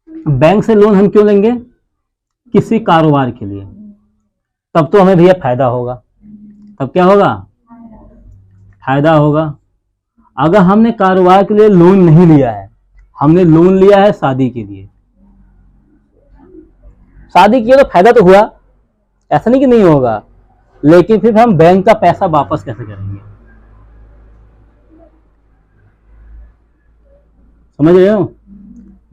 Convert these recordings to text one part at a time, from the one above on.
Bank से loan हम क्यों लेंगे? किसी कारोबार के लिए। तब तो हमें भैया फायदा होगा। तब क्या होगा? फायदा होगा। अगर हमने कारोबार के लिए लोन नहीं लिया है, हमने लोन लिया है शादी के लिए, शादी किया तो फायदा तो हुआ, ऐसा नहीं कि नहीं होगा, लेकिन फिर हम बैंक का पैसा वापस कैसे करेंगे? समझ रहे हो?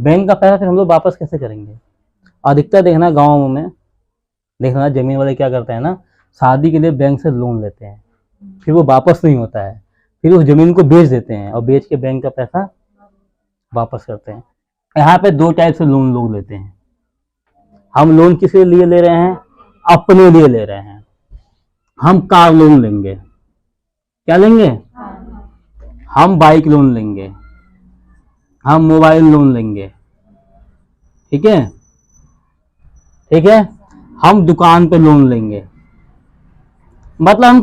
बैंक का पैसा फिर हम लोग वापस कैसे करेंगे? अधिकतर देखना गाँव में, देखना जमीन वाले क्या करते हैं ना, शादी के लिए बैंक से लोन लेते हैं, फिर वो वापस नहीं होता है, फिर उस जमीन को बेच देते हैं और बेच के बैंक का पैसा वापस करते हैं। यहाँ पे दो टाइप से लोन लोग लेते हैं। हम लोन किसके लिए ले रहे हैं? अपने लिए ले रहे हैं। हम कार लोन लेंगे। क्या लेंगे? हम बाइक लोन लेंगे, हम मोबाइल लोन लेंगे, ठीक है, ठीक है, हम दुकान पे लोन लेंगे। मतलब हम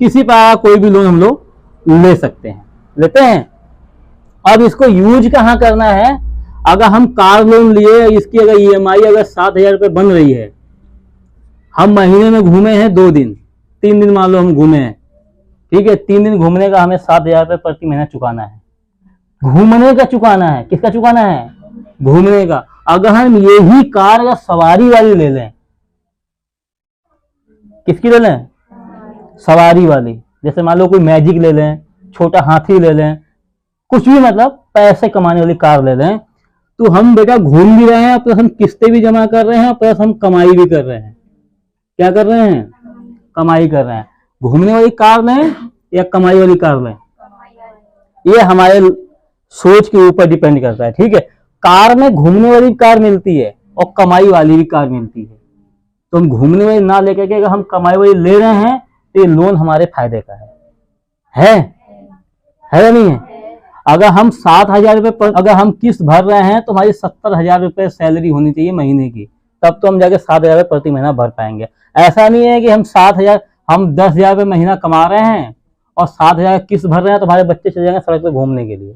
किसी पर कोई भी लोन हम लोग ले सकते हैं, लेते हैं। अब इसको यूज कहाँ करना है? अगर हम कार लोन लिए, इसकी अगर ईएमआई अगर 7,000 रुपये बन रही है, हम महीने में घूमे हैं 2 दिन, 3 दिन मान लो हम घूमे हैं, ठीक है, 3 दिन घूमने का हमें 7,000 रुपये प्रति महीना चुकाना है। घूमने का चुकाना है। किसका चुकाना है? घूमने का। अगर हम यही कार अगर सवारी वाली ले लें, किसकी ले लें? सवारी वाली। जैसे मान लो कोई मैजिक ले लें, छोटा हाथी ले लें, कुछ भी, मतलब पैसे कमाने वाली कार ले लें, तो हम बेटा घूम भी रहे हैं, प्लस हम किस्तें भी जमा कर रहे हैं, प्लस हम कमाई भी कर रहे हैं। क्या कर रहे हैं? कमाई कर रहे हैं। घूमने वाली कार लें या कमाई वाली कार लें, ये हमारे सोच के ऊपर डिपेंड करता है, ठीक है। कार में घूमने वाली कार मिलती है और कमाई वाली भी कार मिलती है, तो हम घूमने वाली ना लेकर के अगर हम कमाई वाली ले रहे हैं तो ये लोन हमारे फायदे का है या नहीं है? अगर हम 7,000 रुपये पर अगर हम किस्त भर रहे हैं तो हमारी 70,000 रुपये सैलरी होनी चाहिए महीने की, तब तो हम जाके 7,000 रुपये प्रति महीना भर पाएंगे। ऐसा नहीं है कि हम 7,000 हम 10,000 रुपये महीना कमा रहे हैं और 7,000 किस्त भर रहे हैं तो हमारे बच्चे चले जाएंगे सड़क पे घूमने के लिए,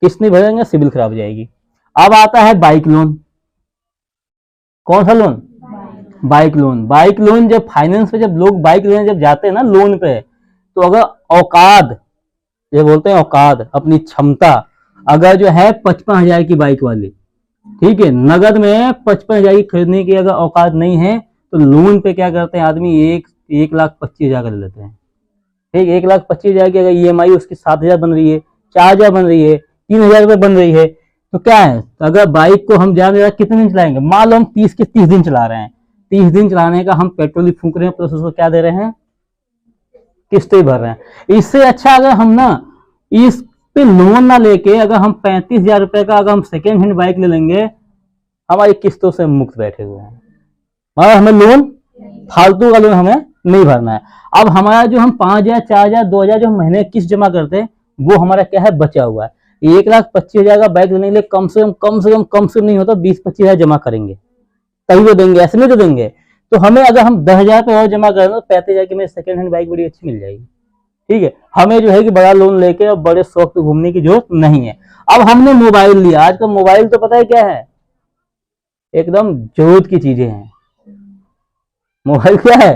किस्त नहीं भरेंगे, सिविल खराब हो जाएगी। अब आता है बाइक लोन। कौन सा loan? Bike loan. Bike loan जब फाइनेंस पे जब लोग बाइक लेने जब जाते हैं ना लोन पे, तो अगर औकात, ये बोलते हैं औकात, अपनी क्षमता, अगर जो है 55,000 की बाइक वाली, ठीक है, नगद में 55,000 की खरीदने की अगर औकात नहीं है, तो लोन पे क्या करते हैं आदमी 1,25,000 का ले लेते हैं, ठीक। 1,25,000 की अगर ईएमआई उसकी 7,000 बन रही है, 4,000 बन रही है, 3,000 रुपये बन रही है, तो क्या है, अगर बाइक को हम ज्यादा कितने दिन चलाएंगे? मान लो हम 30 के 30 दिन चला रहे हैं, 30 दिन चलाने का हम पेट्रोल ही फूंक रहे हैं, प्लस उसको क्या दे रहे हैं? किस्त ही भर रहे हैं। इससे अच्छा अगर हम ना इस पे लोन ना लेके अगर हम 35,000 रुपए का अगर हम सेकेंड हैंड बाइक ले लेंगे, हमारी किस्तों से मुक्त बैठे हुए हैं, मगर हमें लोन, फालतू का लोन हमें नहीं भरना है। अब हमारा जो हम 5,000, 4,000, 2,000 जो हम महीने किस्त जमा करते हैं, वो हमारा क्या है? बचा हुआ है। 1,25,000 का बाइक लेने के लिए कम से कम नहीं होता 20-25,000 जमा करेंगे, तभी वो देंगे, ऐसे नहीं तो देंगे। तो हमें अगर हम 10,000 रुपये और जमा करें तो 35,000 की मेरी सेकेंड हैंड बाइक बड़ी अच्छी मिल जाएगी, ठीक है। हमें जो है कि बड़ा लोन लेके और बड़े शौक पे घूमने की जरूरत नहीं है। अब हमने मोबाइल लिया, आज का मोबाइल तो पता है क्या है? एकदम जरूरत की चीजें हैं। मोबाइल क्या है?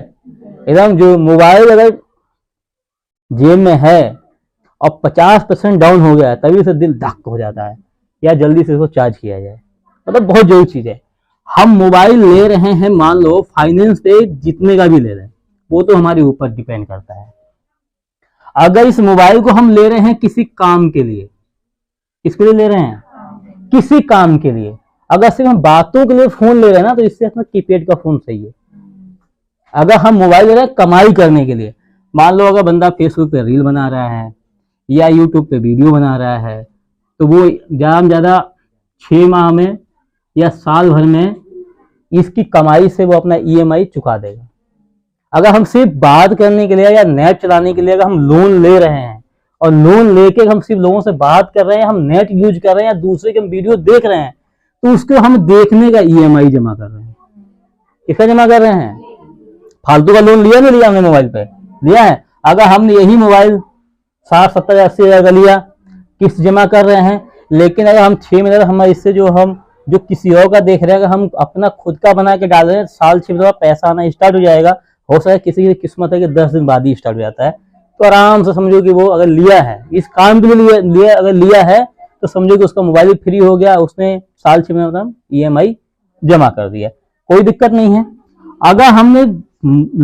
एकदम जो मोबाइल अगर जेब में है और 50% डाउन हो गया है, तभी से दिल धक हो जाता है, या जल्दी से इसको चार्ज किया जाए, मतलब बहुत जरूरी चीज है। हम मोबाइल ले रहे हैं, मान लो फाइनेंस पे जितने का भी ले रहे हैं, वो तो हमारे ऊपर डिपेंड करता है। अगर इस मोबाइल को हम ले रहे हैं किसी काम के लिए, किसके लिए ले रहे हैं? किसी काम के लिए। अगर सिर्फ हम बातों के लिए फोन ले रहे हैं ना, तो इससे अपना कीपैड का फोन सही है। अगर हम मोबाइल ले रहे हैं कमाई करने के लिए, मान लो अगर बंदा फेसबुक पे रील बना रहा है या यूट्यूब पे वीडियो बना रहा है, तो वो ज्यादा से ज्यादा 6 माह में या साल भर में इसकी कमाई से वो अपना ईएमआई चुका देगा। अगर हम सिर्फ बात करने के लिए या नेट चलाने के लिए अगर हम लोन ले रहे हैं और लोन लेके हम सिर्फ लोगों से बात कर रहे हैं, हम नेट यूज कर रहे हैं या दूसरे के वीडियो देख रहे हैं, तो उसको हम देखने का ईएमआई जमा कर रहे हैं। किसका जमा कर रहे हैं? फालतू का लोन लिया नहीं लिया? हमने मोबाइल पे लिया है। अगर हमने यही मोबाइल 60, 70, 80 हजार का लिया, किस्त जमा कर रहे हैं, लेकिन अगर हम 6 महीने हम इससे जो हम जो किसी और का देख रहे हैं, हम अपना खुद का बना के डाल रहे हैं, साल 6 महीने बाद पैसा आना स्टार्ट हो जाएगा। हो सकता है किसी की किस्मत है कि 10 दिन बाद ही स्टार्ट हो जाता है। तो आराम से समझो कि वो अगर लिया है इस काम के लिए अगर लिया है तो समझो कि उसका मोबाइल भी फ्री हो गया, उसने साल 6 महीने मतलब EMI जमा कर दिया, कोई दिक्कत नहीं है। अगर हमने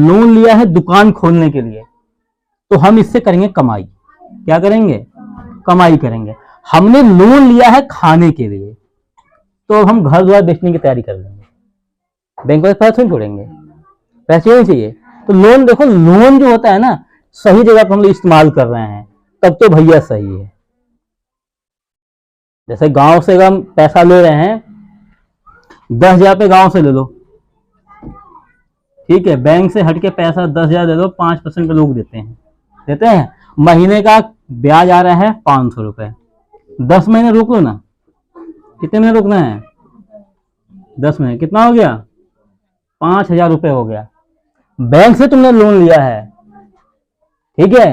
लोन लिया है दुकान खोलने के लिए तो हम इससे करेंगे कमाई। क्या करेंगे? कमाई करेंगे। हमने लोन लिया है खाने के लिए तो हम घर द्वार बेचने की तैयारी कर लेंगे, बैंक वाले पैसे नहीं छोड़ेंगे, पैसे नहीं चाहिए। तो लोन देखो, लोन जो होता है ना सही जगह पर हम लोग इस्तेमाल कर रहे हैं तब तो भैया सही है। जैसे गांव से हम पैसा ले रहे हैं 10,000 पे गांव से ले लो, ठीक है, बैंक से हटके पैसा 10,000 दे दो, 5% पे लोग देते हैं। महीने का ब्याज आ रहा है 500 रुपए, 10 महीने रोक लो ना, कितने महीने रोकना है? 10 महीने, कितना हो गया? 5,000 रुपए हो गया। बैंक से तुमने लोन लिया है, ठीक है,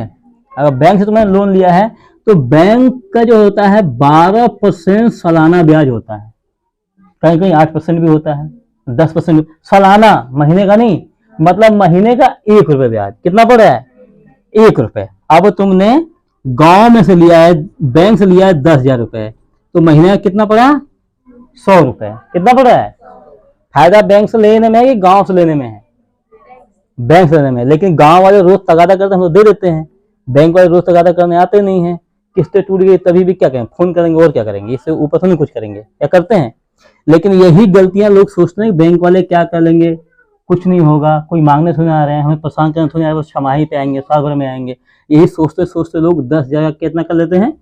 अगर बैंक से तुमने लोन लिया है तो बैंक का जो होता है 12% सालाना ब्याज होता है, कहीं कहीं 8% भी होता है, 10% सालाना, महीने का नहीं। मतलब महीने का 1 रुपए ब्याज। कितना पड़ रहा है? 1 रुपए। अब तुमने गांव में से लिया है, बैंक से लिया है 10,000 रुपए, तो महीने का कितना पड़ा? 100 रुपए। कितना पड़ा है? फायदा बैंक से लेने में है कि गांव से लेने में है? बैंक से लेने में। लेकिन गांव वाले रोज तगादा करते हम लोग दे देते हैं, बैंक वाले रोज तगादा करने आते नहीं है। किस्तें टूट गई तभी भी क्या करें? फोन करेंगे और क्या करेंगे, इससे ऊपर से नहीं कुछ करेंगे, क्या करते हैं? लेकिन यही गलतियां लोग सोचते हैं बैंक वाले क्या कर लेंगे, कुछ नहीं होगा, कोई मांगने थोड़ी आ रहे हैं, हमें परेशान करने थोड़ी आ रहे हैं, छमाही पे आएंगे, साल भर में आएंगे। यही सोचते सोचते लोग 10,000 कितना कर लेते हैं?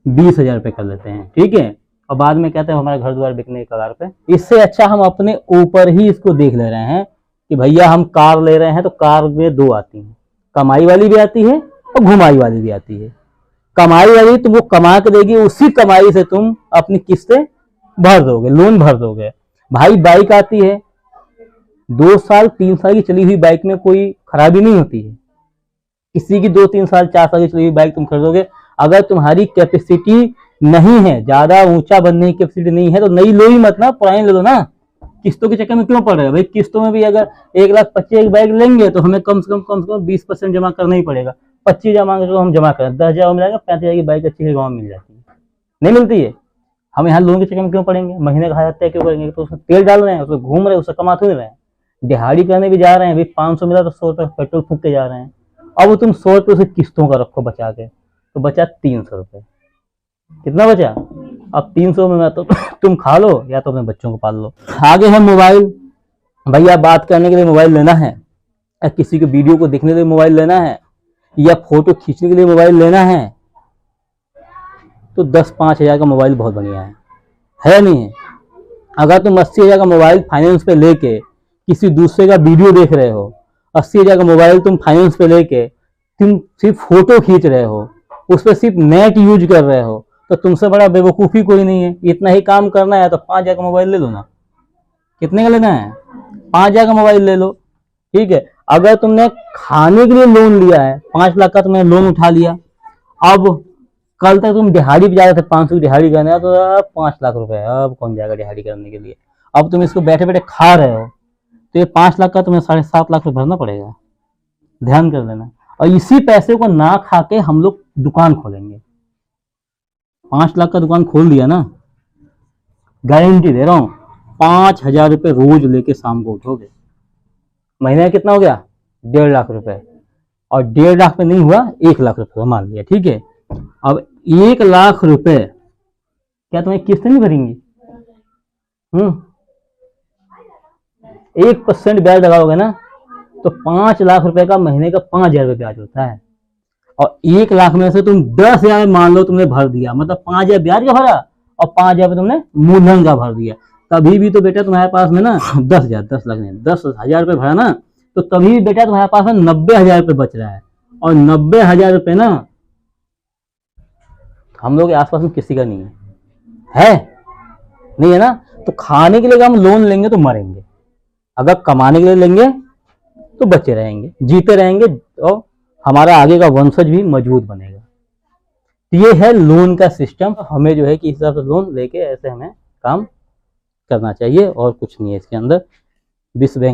20,000 रुपये कर लेते हैं, ठीक है। और बाद में कहते हैं हमारा घर द्वार बिकने के कगार पे। इससे अच्छा हम अपने ऊपर ही इसको देख ले रहे हैं कि भैया हम कार ले रहे हैं तो कार में 2 आती हैं, कमाई वाली भी आती है और घुमाई वाली भी आती है। कमाई वाली तुमको कमा के देगी, उसी कमाई से तुम अपनी किस्तें भर दोगे, लोन भर दोगे। भाई बाइक आती है, 2 साल 3 साल की चली हुई बाइक में कोई खराबी नहीं होती है। किसी की 2 3 साल 4 साल की चली हुई बाइक तुम खरीदोगे, अगर तुम्हारी कैपेसिटी नहीं है, ज्यादा ऊंचा बनने की कैपेसिटी नहीं है तो नई लो ही मत ना, पुरानी ले लो ना। किस्तों के चक्कर में क्यों पड़ रहे हो भाई? किस्तों में भी अगर 1,25,000 की बाइक लेंगे तो हमें कम से कम 20% जमा करना ही पड़ेगा। 25 जमा तो हम जमा करें, 10,000 मिलेगा, 35,000 की बाइक अच्छी गाँव में मिल जाती है, नहीं मिलती है। हम यहाँ लोन के चक्कर में क्यों पड़ेंगे? महीने का 1,000 तय क्यों करेंगे? तो उसमें तेल डाल रहे हैं, उसमें घूम रहे हैं, उससे कमा थोड़ी रहे हैं। दिहाड़ी करने भी जा रहे हैं, भाई 500 मिला तो 100 रुपये पेट्रोल फूक के जा रहे हैं। अब तुम 100 रुपये उसे किस्तों का रखो बचा के, तो बचा 300 रुपये। कितना बचा? अब 300 में तो तुम खा लो या तो अपने बच्चों को पाल लो। आगे है मोबाइल। भैया बात करने के लिए मोबाइल लेना है, या किसी के वीडियो को देखने के लिए मोबाइल लेना है, या फोटो खींचने के लिए मोबाइल लेना है, तो 10-5 हज़ार का मोबाइल बहुत बढ़िया है नहीं है? अगर तुम 80,000 का मोबाइल फाइनेंस पे लेके किसी दूसरे का वीडियो देख रहे हो, 80,000 का मोबाइल तुम फाइनेंस पे लेके तुम सिर्फ फोटो खींच रहे हो, उस पर सिर्फ नेट यूज कर रहे हो, तो तुमसे बड़ा बेवकूफ़ी कोई नहीं है। इतना ही काम करना है तो 5,000 का मोबाइल ले लो ना। कितने का लेना है? 5,000 का मोबाइल ले लो, ठीक है। अगर तुमने खाने के लिए लोन लिया है, 5 लाख का तुमने लोन उठा लिया, अब कल तक तुम दिहाड़ी पे जा रहे थे 500 की दिहाड़ी करने, तो 5 लाख रुपए, अब कौन जाएगा दिहाड़ी करने के लिए? अब तुम इसको बैठे बैठे खा रहे हो, तो ये 5 लाख का तुम्हें 7.5 लाख रुपये भरना पड़ेगा, ध्यान कर लेना। और इसी पैसे को ना खा के हम लोग दुकान खोलेंगे। 5 लाख का दुकान खोल दिया ना, गारंटी दे रहा हूँ 5,000 रुपये रोज लेके शाम को उठोगे, महीने का कितना हो गया? 1.5 लाख रुपए। और 1.5 लाख पे नहीं हुआ, 1 लाख रुपए मान लिया, ठीक है। अब 1 लाख रुपए क्या तुम्हें किस्त नहीं भरेंगी? 1% ब्याज लगाओगे ना तो 5 लाख रुपए का महीने का 5,000 रुपये ब्याज होता है। और 1 लाख में से तुम 10,000 मान लो तुमने भर दिया, मतलब 5,000 ब्याज का भरा और 5,000 तुमने मूलधन का भर दिया। तभी भी तो बेटा तुम्हारे पास में ना 10 लाख नहीं 10,000 रुपये भरा ना, तो तभी भी बेटा तुम्हारे पास में 90,000 रुपये बच रहा है। और 90,000 रुपये ना हम लोग के आसपास में किसी का नहीं है, नहीं है ना। तो खाने के लिए हम लोन लेंगे तो मरेंगे, अगर कमाने के लिए लेंगे तो बचे रहेंगे, जीते रहेंगे, और हमारा आगे का वंशज भी मजबूत बनेगा। ये है लोन का सिस्टम। हमें जो है कि इस हिसाब से लोन लेके ऐसे हमें काम करना चाहिए और कुछ नहीं है इसके अंदर। विश्व बैंक